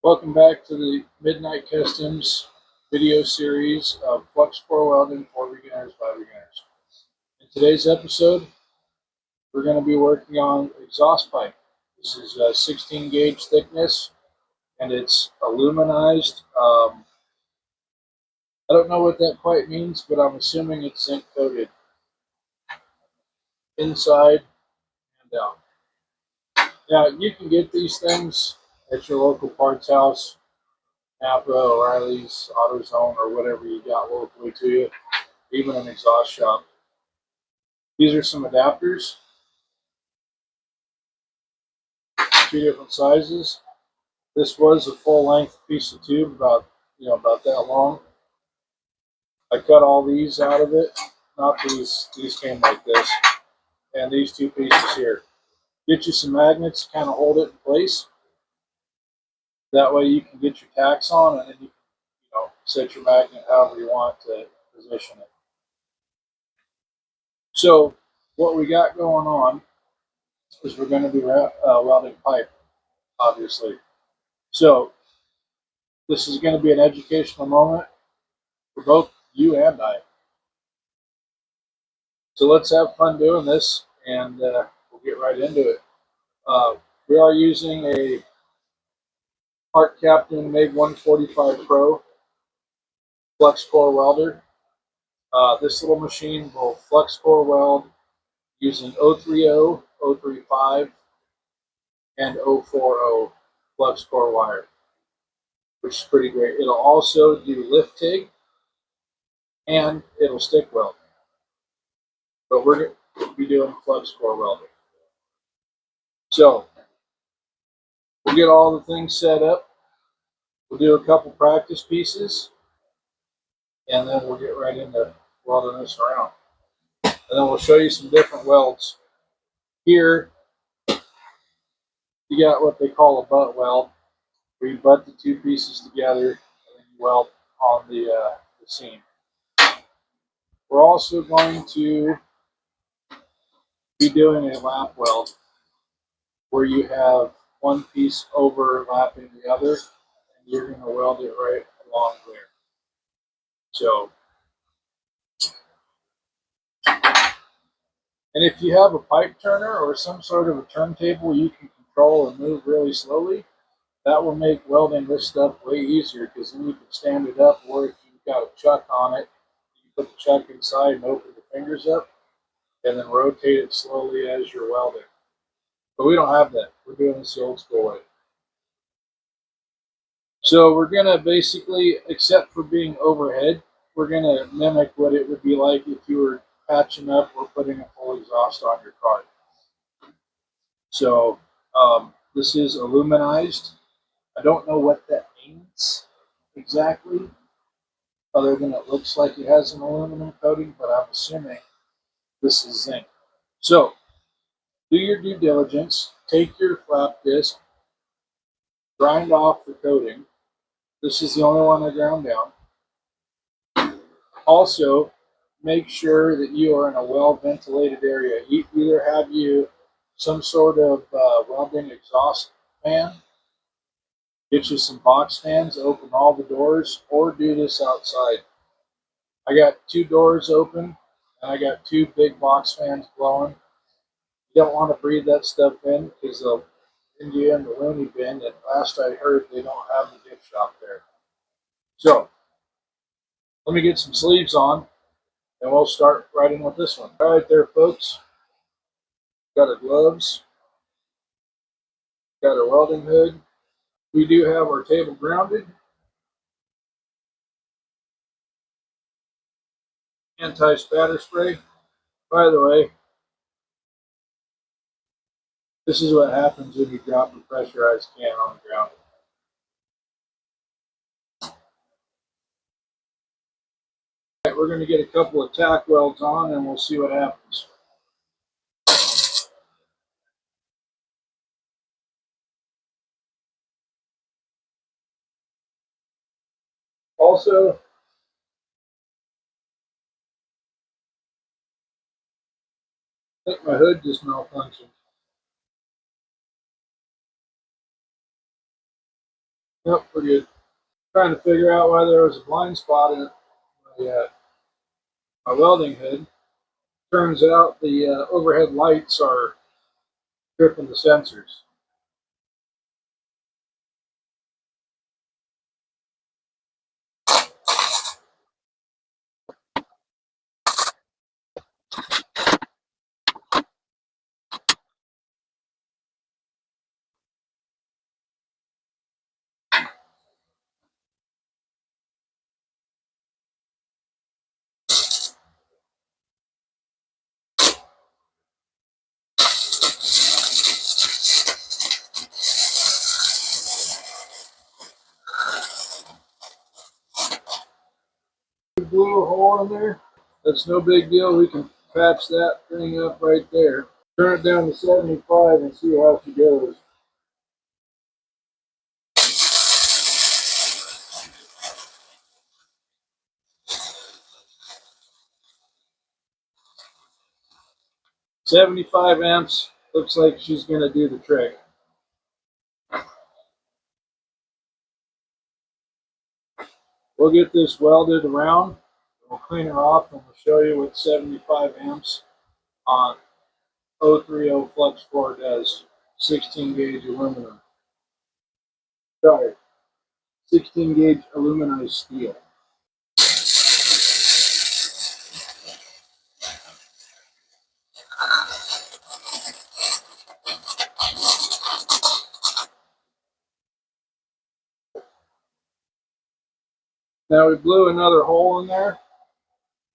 Welcome back to the Midnight Customs video series of FLUX-CORE welding for beginners by beginners. In today's episode, we're going to be working on exhaust pipe. This is a 16 gauge thickness and it's aluminized. I don't know what that quite means, but I'm assuming it's zinc coated inside and out. Now, you can get these things at your local parts house, Napa, O'Reilly's, AutoZone, or whatever you got locally to you, even an exhaust shop. These are some adapters, two different sizes. This was a full-length piece of tube, about that long. I cut all these out of it. Not these. These came like this, and these two pieces here. Get you some magnets, kind of hold it in place. That way you can get your tacks on, and then you can, set your magnet however you want to position it. So what we got going on is we're going to be welding pipe, obviously. So this is going to be an educational moment for both you and I. So let's have fun doing this, and we'll get right into it. We are using a Part Captain MiG 145 Pro FLUX-CORE welder. This little machine will FLUX-CORE weld using 030, 035, and 040 FLUX-CORE wire, which is pretty great. It'll also do lift TIG, and it'll stick weld. But we're going to be doing FLUX-CORE welding. So we'll get all the things set up. We'll do a couple practice pieces, and then we'll get right into welding this around. And then we'll show you some different welds. Here, you got what they call a butt weld, where you butt the two pieces together and then you weld on the seam. We're also going to be doing a lap weld, where you have one piece overlapping the other, and you're going to weld it right along there. So, and if you have a pipe turner or some sort of a turntable you can control and move really slowly, that will make welding this stuff way easier, because then you can stand it up, or if you've got a chuck on it, you put the chuck inside and open the fingers up and then rotate it slowly as you're welding. But we don't have that. We're doing this the old school way. So we're going to basically, except for being overhead, we're going to mimic what it would be like if you were patching up or putting a full exhaust on your car. So this is aluminized. I don't know what that means exactly, other than it looks like it has an aluminum coating, but I'm assuming this is zinc. So do your due diligence, take your flap disc, grind off the coating. This is the only one I ground down. Also, make sure that you are in a well-ventilated area. Either have you some sort of welding exhaust fan, get you some box fans, open all the doors, or do this outside. I got two doors open, and I got two big box fans blowing. You don't want to breathe that stuff in, because they'll send you in the loony bin, and last I heard, they don't have the gift shop there. So, let me get some sleeves on, and we'll start right in with this one. All right there, folks. Got our gloves. Got our welding hood. We do have our table grounded. Anti-spatter spray. By the way, this is what happens when you drop a pressurized can on the ground. All right, we're going to get a couple of tack welds on, and we'll see what happens. Also, I think my hood just malfunctioned. Yep, we're good. Trying to figure out why there was a blind spot in my welding head. Turns out the overhead lights are tripping the sensors. We blew a hole in there. That's no big deal. We can patch that thing up right there. Turn it down to 75 and see how she goes. $75 looks like she's going to do the trick. We'll get this welded around. We'll clean her off and we'll show you what 75 on 030 FLUX-CORE does. 16 gauge aluminum. Sorry, 16 gauge aluminized steel. Now we blew another hole in there.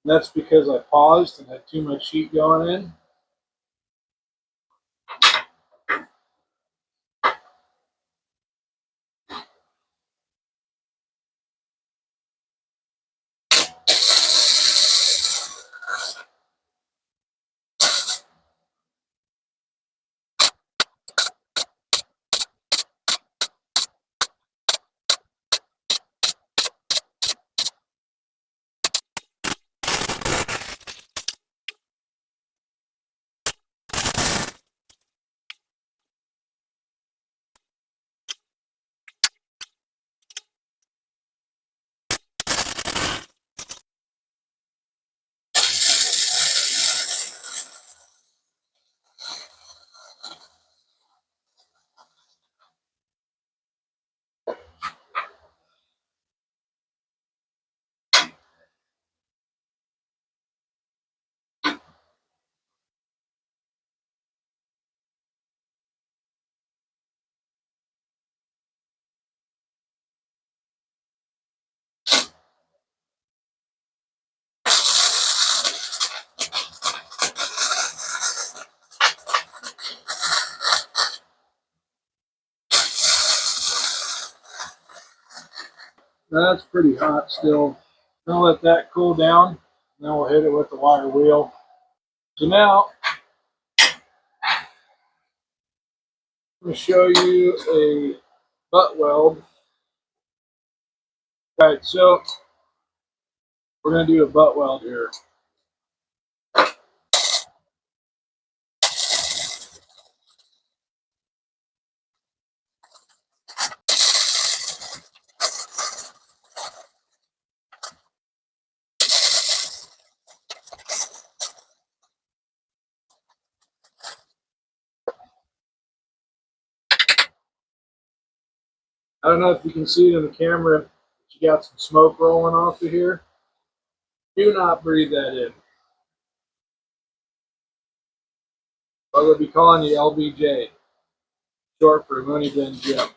And that's because I paused and had too much heat going in. Now that's pretty hot still. I'll let that cool down. And then we'll hit it with the wire wheel. So now I'm going to show you a butt weld. All right, so we're going to do a butt weld here. I don't know if you can see it in the camera, but you got some smoke rolling off of here. Do not breathe that in. I would be calling you LBJ, short for Looney Bin Jim.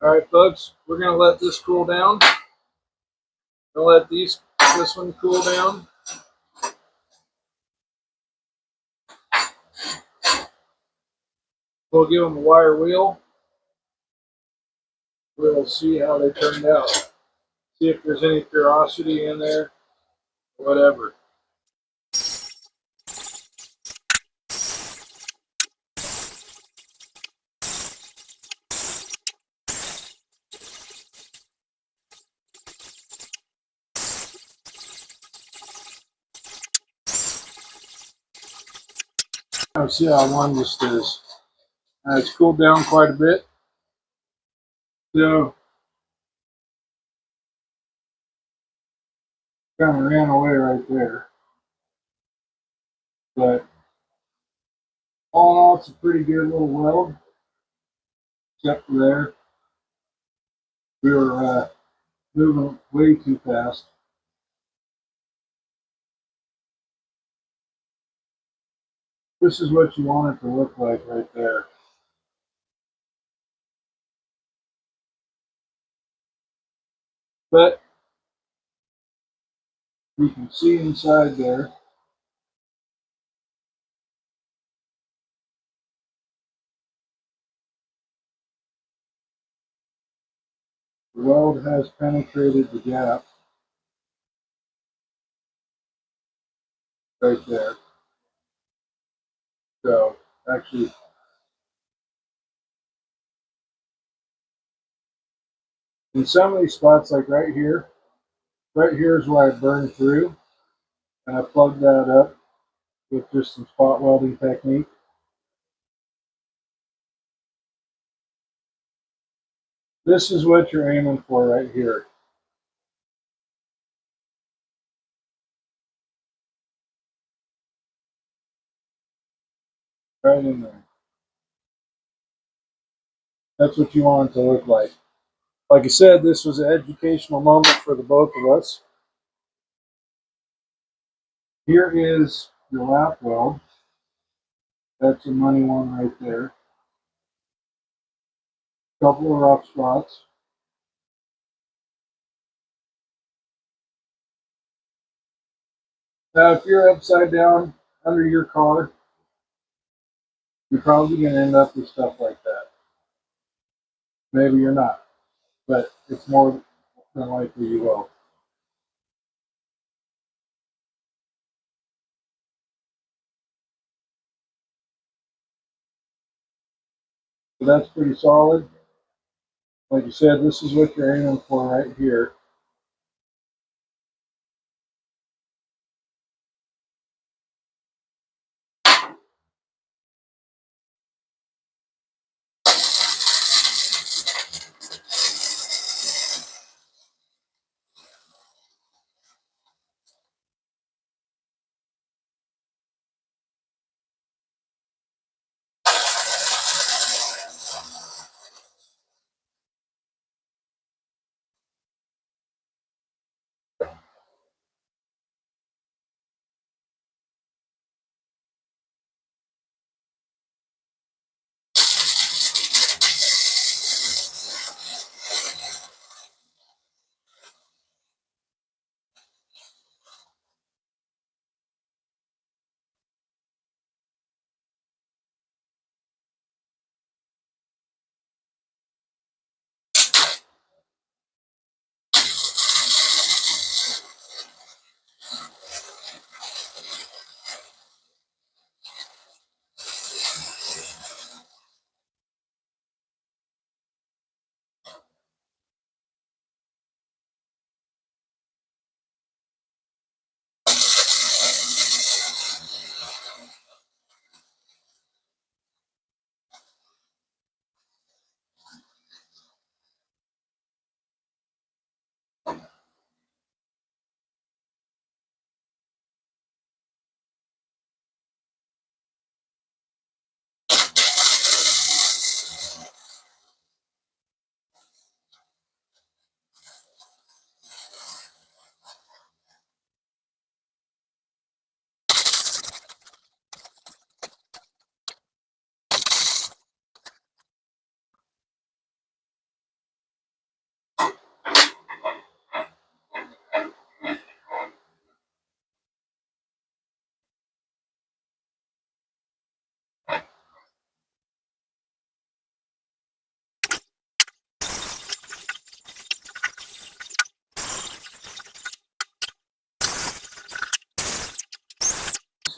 All right, folks, we're going to let this cool down. We'll let this one cool down. We'll give them a wire wheel. We'll see how they turned out. See if there's any porosity in there, whatever. I'll see how long this is. It's cooled down quite a bit. So, kind of ran away right there. But all in all, it's a pretty good little weld. Except for there, we were moving way too fast. This is what you want it to look like right there. But you can see inside there. The weld has penetrated the gap right there. So actually, in some of these spots, like right here is where I burned through, and I plugged that up with just some spot welding technique. This is what you're aiming for right here. Right in there. That's what you want it to look like. Like I said, this was an educational moment for the both of us. Here is your lap weld. That's a money one right there. Couple of rough spots. Now, if you're upside down under your car, you're probably going to end up with stuff like that. Maybe you're not, but it's more than likely you will. So that's pretty solid. Like you said, this is what you're aiming for right here.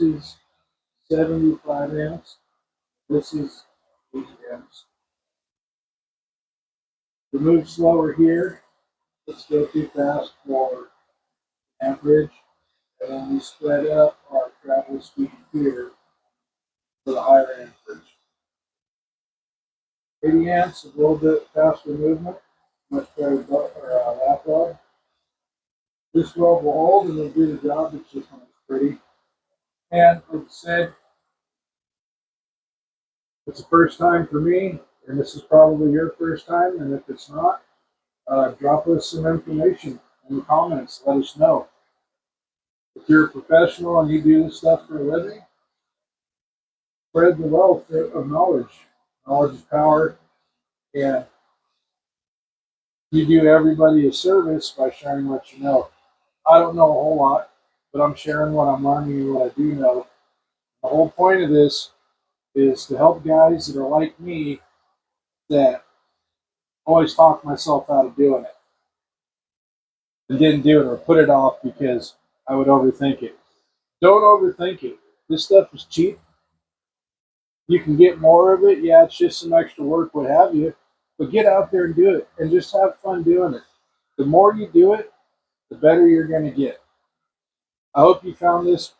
This is 75 amps. This is 80 amps. We move slower here. Let's go too fast for amperage. And then we spread up our travel speed here for the higher amperage. 80 amps, a little bit faster movement, much better lap weld. This weld will hold and it'll do the job. It's just not as pretty. And like I said, it's the first time for me, and this is probably your first time. And if it's not, drop us some information in the comments. Let us know. If you're a professional and you do this stuff for a living, spread the wealth of knowledge. Knowledge is power, and you do everybody a service by sharing what you know. I don't know a whole lot, but I'm sharing what I'm learning and what I do know. The whole point of this is to help guys that are like me that always talk myself out of doing it and didn't do it or put it off because I would overthink it. Don't overthink it. This stuff is cheap. You can get more of it. Yeah, it's just some extra work, what have you. But get out there and do it and just have fun doing it. The more you do it, the better you're going to get. I hope you found this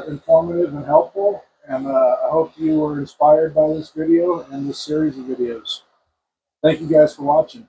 informative and helpful, and I hope you were inspired by this video and this series of videos. Thank you guys for watching.